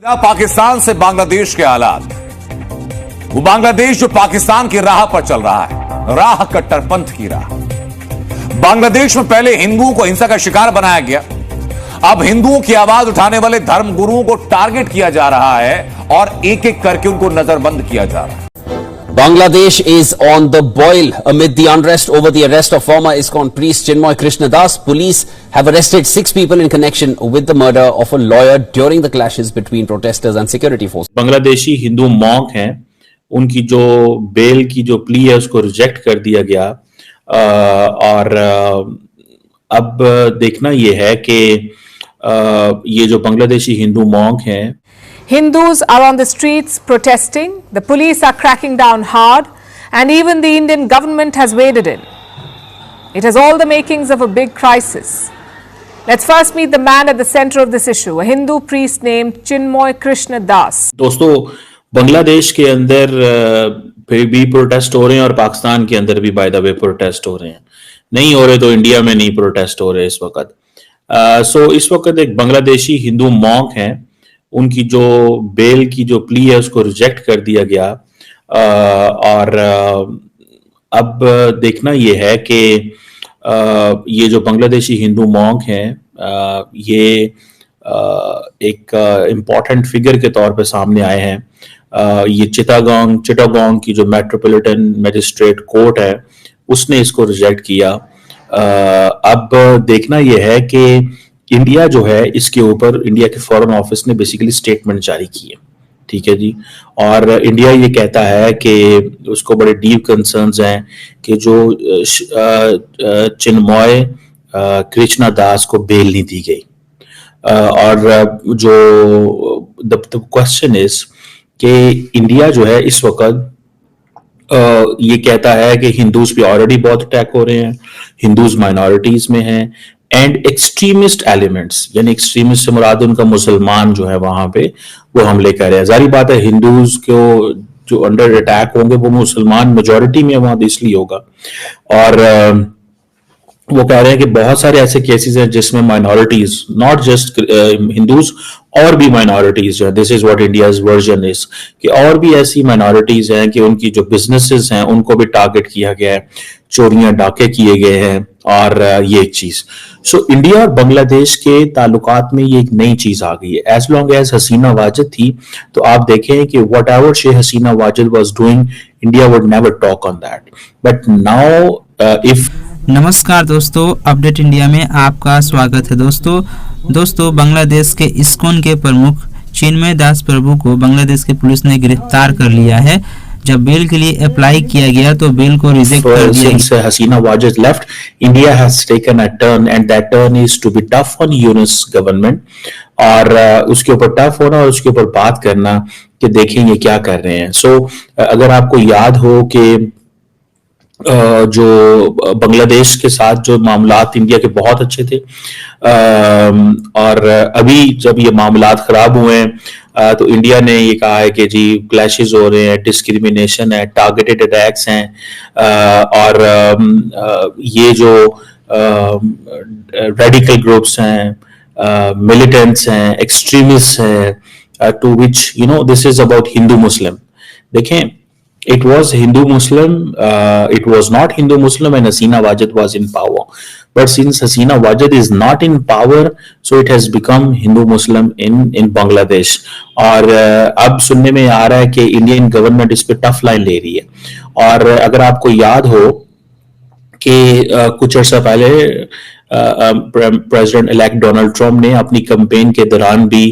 पाकिस्तान से बांग्लादेश के हालात। वो बांग्लादेश जो पाकिस्तान की राह पर चल रहा है, राह कट्टरपंथ की राह। बांग्लादेश में पहले हिंदुओं को हिंसा का शिकार बनाया गया, अब हिंदुओं की आवाज उठाने वाले धर्म गुरुओं को टारगेट किया जा रहा है और एक एक करके उनको नजरबंद किया जा रहा है। Bangladesh is on the boil amid the unrest over the arrest of former ISKCON priest Chinmoy Krishna Das. Police have arrested 6 people in connection with the murder of a lawyer during the clashes between protesters and security forces. Bangladeshi Hindu monk हैं, उनकी जो bell की जो plea है उसको reject कर दिया गया और अब देखना ये है कि ये जो बांग्लादेशी हिंदू मॉन्क हैं, Hindus are on the streets protesting, the police are cracking down hard, and even the Indian government has waded in. It has all the makings of a big crisis. Let's first meet the man at the center of this issue, a Hindu priest named Chinmoy Krishna Das. दोस्तों, बांग्लादेश के अंदर भी protest हो रहे हैं और पाकिस्तान के अंदर भी बाय द वे प्रोटेस्ट हो रहे हैं। नहीं हो रहे तो इंडिया में नहीं प्रोटेस्ट हो रहे इस वक्त। सो इस वक्त एक बांग्लादेशी हिंदू मॉन्क हैं, उनकी जो बेल की जो प्ली है उसको रिजेक्ट कर दिया गया और अब देखना ये है कि ये जो बांग्लादेशी हिंदू मॉन्क हैं ये एक इम्पॉर्टेंट फिगर के तौर पे सामने आए हैं। ये चिटागोंग की जो मेट्रोपॉलिटन मजिस्ट्रेट कोर्ट है उसने इसको रिजेक्ट किया। अब देखना ये है कि इंडिया जो है इसके ऊपर इंडिया के फॉरेन ऑफिस ने बेसिकली स्टेटमेंट जारी की है, ठीक है जी। और इंडिया ये कहता है कि उसको बड़े डीप कंसर्न्स हैं कि जो चिन्मय कृष्णा दास को बेल नहीं दी गई और जो द क्वेश्चन इज कि इंडिया जो है इस वक्त ये कहता है कि हिंदूज पे ऑलरेडी बहुत अटैक हो रहे हैं, हिंदूज माइनॉरिटीज में हैं एंड एक्सट्रीमिस्ट एलिमेंट्स, यानी एक्सट्रीमिस्ट से मुराद उनका मुसलमान जो है वहां पे वो हमले कर रहे हैं। जारी बात है हिंदूज को जो अंडर अटैक होंगे वो मुसलमान मेजॉरिटी में वहां इसलिए होगा और वो कह रहे हैं कि बहुत सारे ऐसे केसेस हैं जिसमें माइनॉरिटीज, नॉट जस्ट हिंदूज और भी माइनॉरिटीज जो है, this is what India's version is, कि और भी ऐसी माइनॉरिटीज हैं कि उनकी जो बिजनेसेस हैं उनको भी टारगेट किया गया है, चोरियां डाके किए गए हैं और ये एक चीज। सो इंडिया और बांग्लादेश के ताल्लुकात में ये एक नई चीज आ गई है। As long as Hasina Wajid थी तो आप देखें कि whatever Sheikh Hasina Wajid was doing, India would never talk on that, but now if नमस्कार दोस्तों, अपडेट इंडिया में आपका स्वागत है। दोस्तों बांग्लादेश के इस्कॉन के प्रमुख चिन्मय दास प्रभु को बांग्लादेश की पुलिस ने गिरफ्तार कर लिया है। जब बेल के लिए अप्लाई किया गया तो बेल को रिजेक्ट कर दिया। Since Hasina Wajid left, India has taken a turn and that turn is to be tough on Yunus government और उसके ऊपर टफ होना और उसके ऊपर बात करना कि देखें ये क्या कर रहे हैं। सो अगर आपको याद हो कि जो बांग्लादेश के साथ जो मामलात इंडिया के बहुत अच्छे थे और अभी जब ये मामलात खराब हुए हैं तो इंडिया ने ये कहा है कि जी क्लैशेस हो रहे हैं, डिस्क्रिमिनेशन है, टारगेटेड अटैक्स हैं और ये जो रेडिकल ग्रुप्स हैं, मिलिटेंट्स हैं, एक्सट्रीमिस्ट हैं, to which you know this is about Hindu Muslim. देखें, it was Hindu Muslim, it was not Hindu Muslim when Hasina Wajid was in power, but since Hasina Wajid is not in power, so it has become Hindu Muslim in Bangladesh। और अब सुनने में आ रहा है कि Indian government इस पे tough line ले रही है। और अगर आपको याद हो कि कुछ अर्सा पहले प्रेसिडेंट इलेक्ट डोनाल्ड ट्रम्प ने अपनी कैंपेन के दौरान भी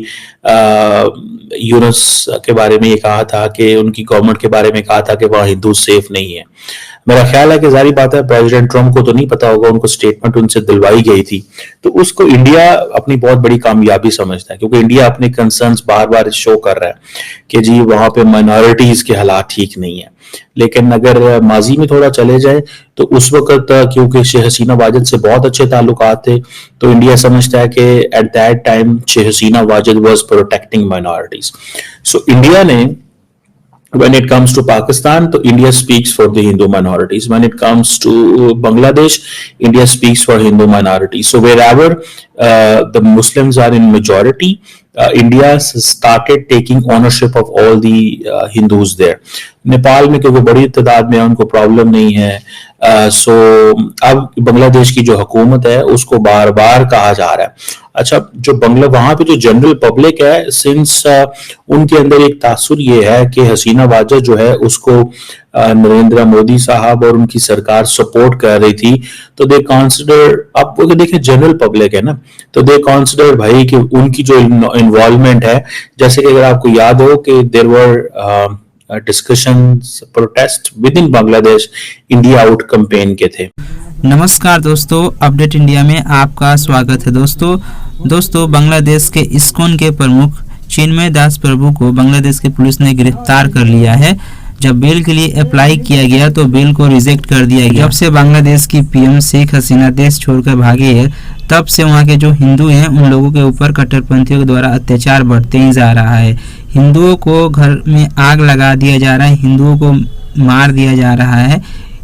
यूनुस के बारे में ये कहा था कि उनकी गवर्नमेंट के बारे में कहा था कि वहाँ हिंदू सेफ नहीं है। मेरा ख्याल है कि जारी बात है प्रेसिडेंट ट्रम्प को तो नहीं पता होगा, उनको स्टेटमेंट उनसे दिलवाई गई थी, तो उसको इंडिया अपनी बहुत बड़ी कामयाबी समझता है क्योंकि इंडिया अपने कंसर्न्स बार बार शो कर रहा है कि जी वहां पे माइनॉरिटीज के हालात ठीक नहीं है। लेकिन अगर माजी में थोड़ा चले जाए तो उस वक्त क्योंकि शेख हसीना वाजिद से बहुत अच्छे ताल्लुकात थे तो इंडिया समझता है कि at that time Sheikh Hasina Wajid was protecting minorities. So India ने When it comes to Pakistan, so India speaks for the Hindu minorities. When it comes to Bangladesh, India speaks for Hindu minorities. So wherever the Muslims are in majority, India started taking ownership of all the Hindus there. Nepal में क्योंकि बड़ी तादाद में उनको problem नहीं है, सो अब बांग्लादेश की जो हुकूमत है उसको बार बार कहा जा रहा है। अच्छा, जो वहां पे जो जनरल पब्लिक है, सिंस उनके अंदर एक तासुर ये है कि हसीना वाजह जो है उसको नरेंद्र मोदी साहब और उनकी सरकार सपोर्ट कर रही थी, तो दे कंसिडर, आप वो देखें जनरल पब्लिक है ना, तो दे कंसिडर भाई कि उनकी जो इन्वॉल्वमेंट है, जैसे कि अगर आपको याद हो कि there were discussions, protest within Bangladesh India out campaign के थे। नमस्कार दोस्तों, अपडेट इंडिया में आपका स्वागत है। दोस्तों बांग्लादेश के इस्कॉन के प्रमुख चिन्मय दास प्रभु को बांग्लादेश की पुलिस ने गिरफ्तार कर लिया है। जब बेल के लिए अप्लाई किया गया तो बेल को रिजेक्ट कर दिया गया। जब से बांग्लादेश की पीएम शेख हसीना देश छोड़कर भागी है, तब से वहाँ के जो हिंदू हैं उन लोगों के ऊपर कट्टरपंथियों के द्वारा अत्याचार बढ़ते ही जा रहा है। हिंदुओं को घर में आग लगा दिया जा रहा है, हिंदुओं को मार दिया जा रहा है,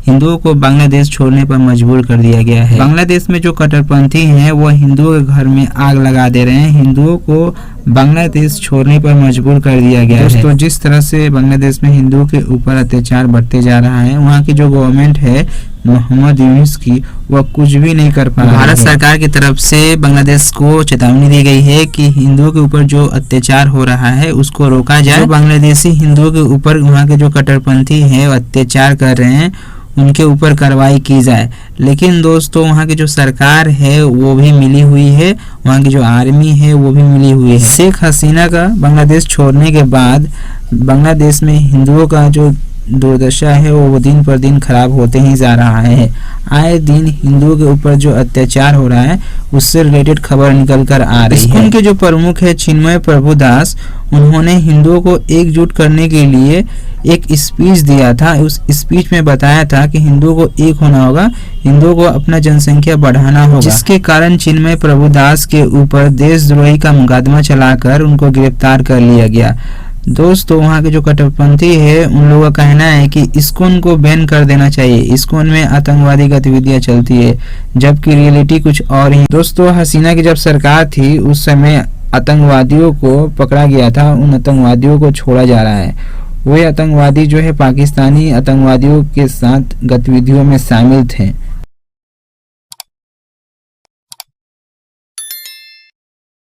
हिंदुओं को बांग्लादेश छोड़ने पर मजबूर कर दिया गया है। बांग्लादेश में जो कट्टरपंथी हैं वो हिंदुओं के घर में आग लगा दे रहे हैं, हिंदुओं को बांग्लादेश छोड़ने पर मजबूर कर दिया गया है। दोस्तों, जिस तरह से बांग्लादेश में हिंदुओं के ऊपर अत्याचार बढ़ते जा रहा है, वहाँ की जो गवर्नमेंट है मोहम्मद यूनुस की, वह कुछ भी नहीं कर पा रहा है। भारत सरकार की तरफ से बांग्लादेश को चेतावनी दी गई है कि हिंदुओं के ऊपर जो अत्याचार हो रहा है उसको रोका जाए। तो बांग्लादेशी हिंदुओं के ऊपर वहाँ के जो कट्टरपंथी है अत्याचार कर रहे हैं, उनके ऊपर कार्रवाई की जाए। लेकिन दोस्तों, वहाँ की जो सरकार है वो भी मिली हुई है, वहाँ की जो आर्मी है वो भी मिली हुई है। शेख हसीना का बांग्लादेश छोड़ने के बाद बांग्लादेश में हिंदुओं का जो दुर्दशा है वो दिन पर दिन खराब होते ही जा रहा है। आए दिन हिंदुओं के ऊपर जो अत्याचार हो रहा है उससे रिलेटेड खबर निकल कर आ रही है। उनके जो प्रमुख है चिन्मय प्रभु दास, उन्होंने हिंदुओं को एकजुट करने के लिए एक स्पीच दिया था। उस स्पीच में बताया था कि हिंदुओं को एक होना होगा, हिंदुओं को अपना जनसंख्या बढ़ाना होगा, जिसके कारण चिन्मय प्रभु दास के ऊपर देशद्रोही का मुकदमा चलाकर उनको गिरफ्तार कर लिया गया। दोस्तों, वहाँ के जो कट्टरपंथी है उन लोगों का कहना है कि इस्कॉन को बैन कर देना चाहिए, इस्कॉन में आतंकवादी गतिविधियां चलती है, जबकि रियलिटी कुछ और ही। दोस्तों, हसीना की जब सरकार थी उस समय आतंकवादियों को पकड़ा गया था, उन आतंकवादियों को छोड़ा जा रहा है। वे आतंकवादी जो है पाकिस्तानी आतंकवादियों के साथ गतिविधियों में शामिल थे।